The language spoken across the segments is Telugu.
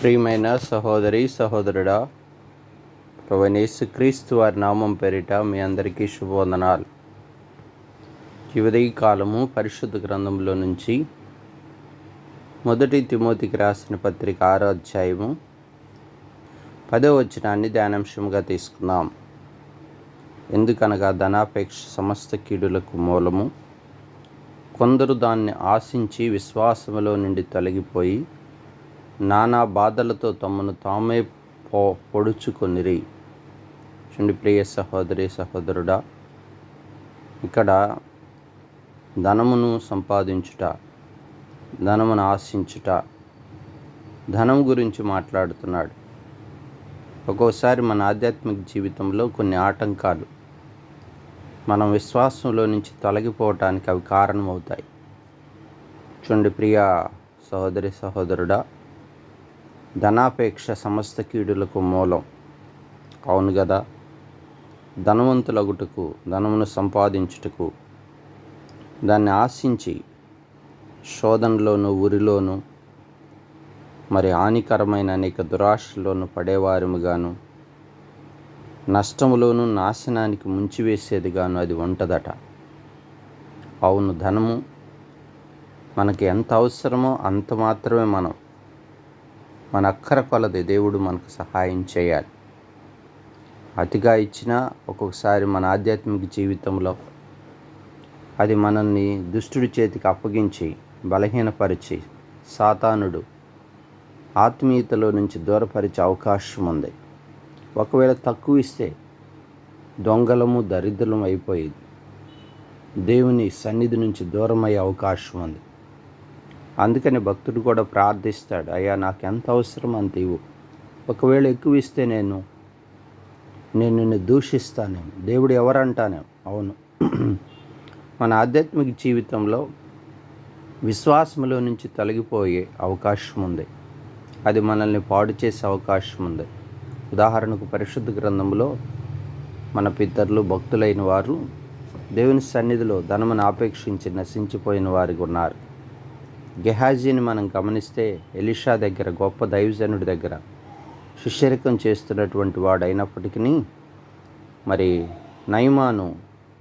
ప్రియమైన సహోదరి సహోదరుడా, ప్రభువైన యేసుక్రీస్తు వారి నామం పేరిట మీ అందరికీ శుభవందనాలు. ఈ ఉదయకాలము పరిశుద్ధ గ్రంథంలో నుంచి 1 తిమోతికి రాసిన పత్రిక 6వ అధ్యాయము 10వ వచనాన్ని ధ్యానాంశముగా తీసుకుందాం. ఎందుకనగా ధనాపేక్ష సమస్త కీడులకు మూలము, కొందరు దాన్ని ఆశించి విశ్వాసములో నుండి తొలగిపోయి నానా బాధలతో తమను తామే పొడుచుకొనిరి. చూడండి ప్రియ సహోదరి సహోదరుడా, ఇక్కడ ధనమును సంపాదించుట, ధనమును ఆశించుట, ధనం గురించి మాట్లాడుతున్నాడు. ఒక్కోసారి మన ఆధ్యాత్మిక జీవితంలో కొన్ని ఆటంకాలు మనం విశ్వాసంలో నుంచి తొలగిపోవటానికి అవి కారణమవుతాయి. చూడండి ప్రియ సహోదరి సహోదరుడా, ధనాపేక్ష సమస్త కీడులకు మూలం. అవును కదా, ధనవంతులగుటకు, ధనమును సంపాదించుటకు, దాన్ని ఆశించి శోధనలోను ఉరిలోను మరి హానికరమైన అనేక దురాశలోను పడేవారముగాను, నష్టములోను నాశనానికి ముంచివేసేదిగాను అది ఉంటుందట. అవును, ధనము మనకి ఎంత అవసరమో అంత మాత్రమే మన అక్కర కొలది దేవుడు మనకు సహాయం చేయాలి. అతిగా ఇచ్చినా ఒక్కొక్కసారి మన ఆధ్యాత్మిక జీవితంలో అది మనల్ని దుష్టుడి చేతికి అప్పగించి బలహీనపరిచి సాతానుడు ఆత్మీయతలో నుంచి దూరపరిచే అవకాశం ఉంది. ఒకవేళ తక్కువ ఇస్తే దొంగలము దరిద్రలం అయిపోయేది, దేవుని సన్నిధి నుంచి దూరమయ్యే అవకాశం ఉంది. అందుకని భక్తుడు కూడా ప్రార్థిస్తాడు, అయ్యా నాకు ఎంత అవసరం అంత ఇవ్వు, ఒకవేళ ఎక్కువ ఇస్తే నేను నిన్ను దూషిస్తానేమో, దేవుడు ఎవరంటానేమో. అవును, మన ఆధ్యాత్మిక జీవితంలో విశ్వాసంలో నుంచి తొలగిపోయే అవకాశం ఉంది, అది మనల్ని పాడు చేసే అవకాశం ఉంది. ఉదాహరణకు పరిశుద్ధ గ్రంథంలో మన పితరులు భక్తులైన వారు దేవుని సన్నిధిలో ధనమును ఆపేక్షించి నశించిపోయిన వారికి ఉన్నారు. గెహాజీని మనం గమనిస్తే ఎలీషా దగ్గర, గొప్ప దైవజనుడి దగ్గర శిష్యరికం చేస్తున్నటువంటి వాడు అయినప్పటికీ మరి నయమాను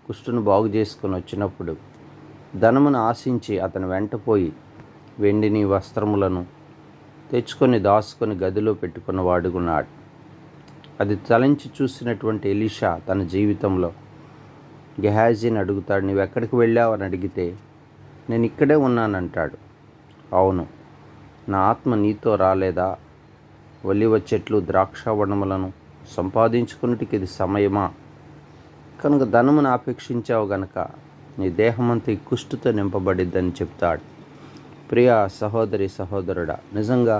కుష్టును బాగు చేసుకొని వచ్చినప్పుడు ధనమును ఆశించి అతను వెంటపోయి వెండిని వస్త్రములను తెచ్చుకొని దాచుకొని గదిలో పెట్టుకున్న వాడుకున్నాడు. అది తలంచి చూసినటువంటి ఎలీషా తన జీవితంలో గెహాజీని అడుగుతాడు, నువ్వు ఎక్కడికి వెళ్ళావు అని అడిగితే నేను ఇక్కడే ఉన్నానంటాడు. అవును, నా ఆత్మ నీతో రాలేదా? ఒలివ చెట్లు ద్రాక్షవనములను సంపాదించుకున్నటికి ఇది సమయమా? కనుక ధనమును ఆపేక్షించావు గనక నీ దేహమంతా ఈ కుష్టుతో నింపబడిద్దని చెప్తాడు. ప్రియ సహోదరి సహోదరుడా, నిజంగా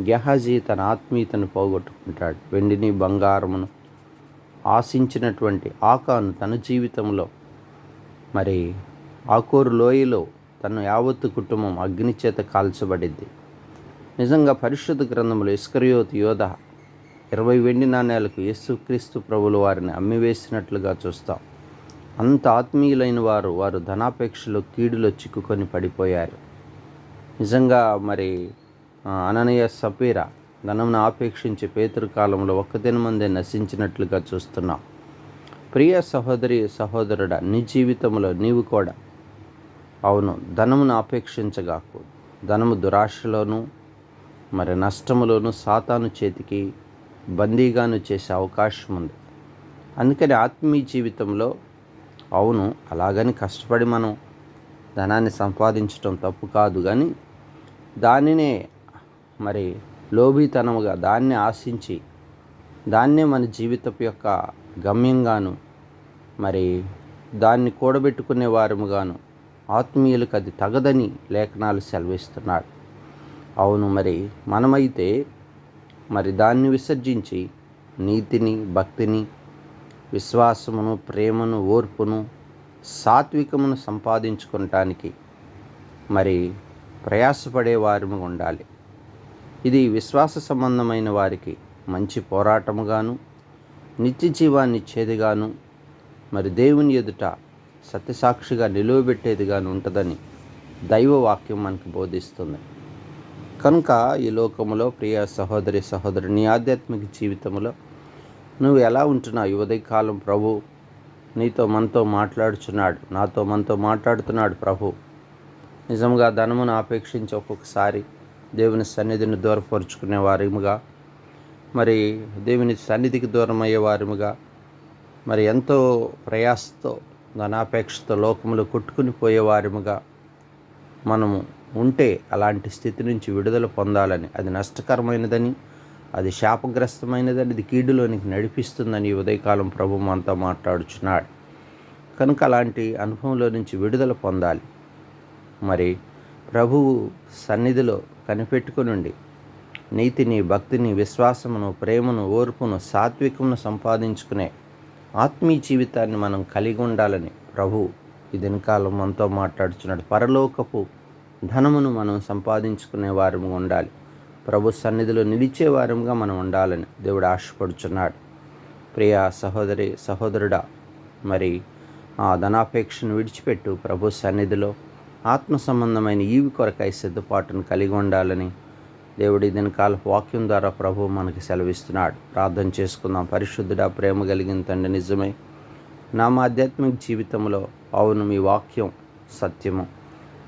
గెహాజీ తన ఆత్మీయతను పోగొట్టుకుంటాడు. వెండిని బంగారమును ఆశించినటువంటి ఆకాను తన జీవితంలో మరి ఆకోరు లోయలో తన యావత్తు కుటుంబం అగ్ని చేత కాల్చబడింది. నిజంగా పరిశుద్ధ గ్రంథంలో ఇస్కరియోతు యోధ 20 వెండి నాణేలకు యేసుక్రీస్తు ప్రభులు వారిని అమ్మివేసినట్లుగా చూస్తాం. అంత ఆత్మీయులైన వారు ధనాపేక్షలో కీడులో చిక్కుకొని పడిపోయారు. నిజంగా మరి అననీయ సపీరా ధనమును ఆపేక్షించి పేతురు కాలంలో ఒక్కదినమందే నశించినట్లుగా చూస్తున్నాం. ప్రియ సహోదరి సహోదరుడా, నీ జీవితంలో నీవు కూడా అవును ధనమును ఆపేక్షించగాకు. ధనము దురాశలోను మరి నష్టములోను సాతాను చేతికి బందీగాను చేసే అవకాశం ఉంది. అందుకని ఆత్మీయ జీవితంలో అవును అలాగని కష్టపడి మనం ధనాన్ని సంపాదించడం తప్పు కాదు, కానీ దానినే మరి లోభితనముగా దాన్ని ఆశించి దాన్నే మన జీవితపు యొక్క గమ్యంగాను మరి దాన్ని కూడబెట్టుకునే వారముగాను ఆత్మీయులకు అది తగదని లేఖనాలు సెలవిస్తున్నాడు. అవును, మరి మనమైతే మరి దాన్ని విసర్జించి నీతిని, భక్తిని, విశ్వాసమును, ప్రేమను, ఓర్పును, సాత్వికమును సంపాదించుకోవటానికి మరి ప్రయాసపడే వారము ఉండాలి. ఇది విశ్వాస సంబంధమైన వారికి మంచి పోరాటముగాను, నిత్య జీవాన్ని ఇచ్చేదిగాను, మరి దేవుని ఎదుట సత్యసాక్షిగా నిలువబెట్టేదిగాను ఉంటుందని దైవవాక్యం మనకు బోధిస్తుంది. కనుక ఈ లోకములో ప్రియ సహోదరి సహోదరు, నీ ఆధ్యాత్మిక జీవితంలో నువ్వు ఎలా ఉంటున్నావు? ఈ ఉదయకాలం ప్రభు నీతో మనతో మాట్లాడుచున్నాడు, మనతో మాట్లాడుతున్నాడు ప్రభు. నిజంగా ధనమును ఆపేక్షించి ఒక్కొక్కసారి దేవుని సన్నిధిని దూరపరుచుకునే వారిముగా, మరి దేవుని సన్నిధికి దూరం అయ్యే వారిముగా, మరి ఎంతో ప్రయాసతో ధనాపేక్షతో లోకములు కొట్టుకుని పోయేవారిముగా మనము ఉంటే అలాంటి స్థితి నుంచి విడుదల పొందాలని, అది నష్టకరమైనదని, అది శాపగ్రస్తమైనదని, అది కీడులోనికి నడిపిస్తుందని ఉదయకాలం ప్రభు మనతో మాట్లాడుచున్నాడు. కనుక అలాంటి అనుభవంలో నుంచి విడుదల పొందాలి. మరి ప్రభువు సన్నిధిలో కనిపెట్టుకునుండి నీతిని, భక్తిని, విశ్వాసమును, ప్రేమను, ఓర్పును, సాత్వికమును సంపాదించుకునే ఆత్మీయ జీవితాన్ని మనం కలిగి ఉండాలని ప్రభు ఈ దినకాలం మనతో మాట్లాడుచున్నాడు. పరలోకపు ధనమును మనం సంపాదించుకునే వారము ఉండాలి. ప్రభు సన్నిధిలో నిలిచే వారముగా మనం ఉండాలని దేవుడు ఆశపడుచున్నాడు. ప్రియ సహోదరి సహోదరుడా, మరి ఆ ధనాపేక్షను విడిచిపెట్టు. ప్రభు సన్నిధిలో ఆత్మ సంబంధమైన ఈవి కొరకై సిద్ధపాటును కలిగి ఉండాలని దేవుడి దినకాలపు వాక్యం ద్వారా ప్రభు మనకి సెలవిస్తున్నాడు. ప్రార్థన చేసుకుందాం. పరిశుద్ధుడా, ప్రేమ కలిగిన తండ్రి, నిజమే నా ఆధ్యాత్మిక జీవితంలో అవును మీ వాక్యం సత్యము.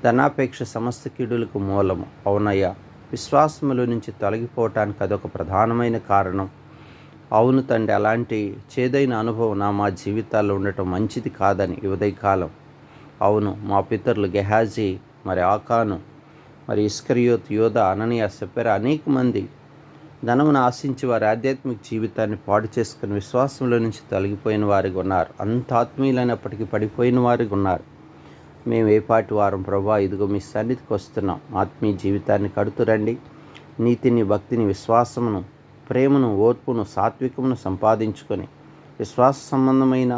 ధనాపేక్ష సమస్త కీడులకు మూలము. అవునయ్యా, విశ్వాసముల నుంచి తొలగిపోవటానికి అదొక ప్రధానమైన కారణం. అవును తండ్రి, అలాంటి చేదైన అనుభవం మా జీవితాల్లో ఉండటం మంచిది కాదని ఉదయకాలం అవును మా పితరులు గెహాజీ, మరి ఆకాను, మరి ఇస్కరియోత్, యోధ, అననీయ, సెపెర అనేక మంది ధనమును ఆశించి వారి ఆధ్యాత్మిక జీవితాన్ని పాడు చేసుకుని విశ్వాసంలో నుంచి తొలగిపోయిన వారికి ఉన్నారు. అంత ఆత్మీయులైనప్పటికీ పడిపోయిన వారికి ఉన్నారు. మేము ఏపాటి వారం ప్రభా, ఇదిగో మీ సన్నిధికి వస్తున్నాం. ఆత్మీయ జీవితాన్ని కడుతురండి. నీతిని, భక్తిని, విశ్వాసమును, ప్రేమను, ఓర్పును, సాత్వికమును సంపాదించుకొని విశ్వాస సంబంధమైన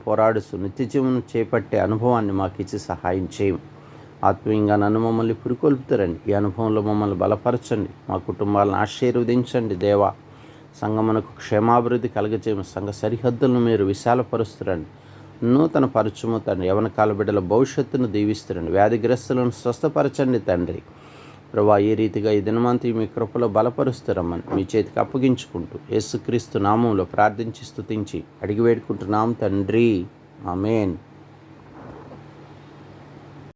పోరాడుతూ నిత్యజీవనం చేపట్టే అనుభవాన్ని మాకు ఇచ్చి సహాయం చేయం. ఆత్మీయంగా నన్ను మమ్మల్ని పురికొల్పుతారండి. ఈ అనుభవంలో మమ్మల్ని బలపరచండి. మా కుటుంబాలను ఆశీర్వదించండి దేవా. సంఘమునకు క్షేమాభివృద్ధి కలగజేయము. సంఘ సరిహద్దులను మీరు విశాలపరుస్తురండి. నూతన పరచుము తండ్రి. యవన కాల బిడ్డల భవిష్యత్తును దీవిస్తురండి. వ్యాధిగ్రస్తులను స్వస్థపరచండి తండ్రి. ప్రభా, ఈ రీతిగా ఈ దినమంతా మీ కృపలో బలపరుస్తారమ్మని మీ చేతికి అప్పగించుకుంటూ యేసుక్రీస్తు నామంలో ప్రార్థించి స్తుతించి అడిగి వేడుకుంటున్నాం తండ్రి. ఆమేన్.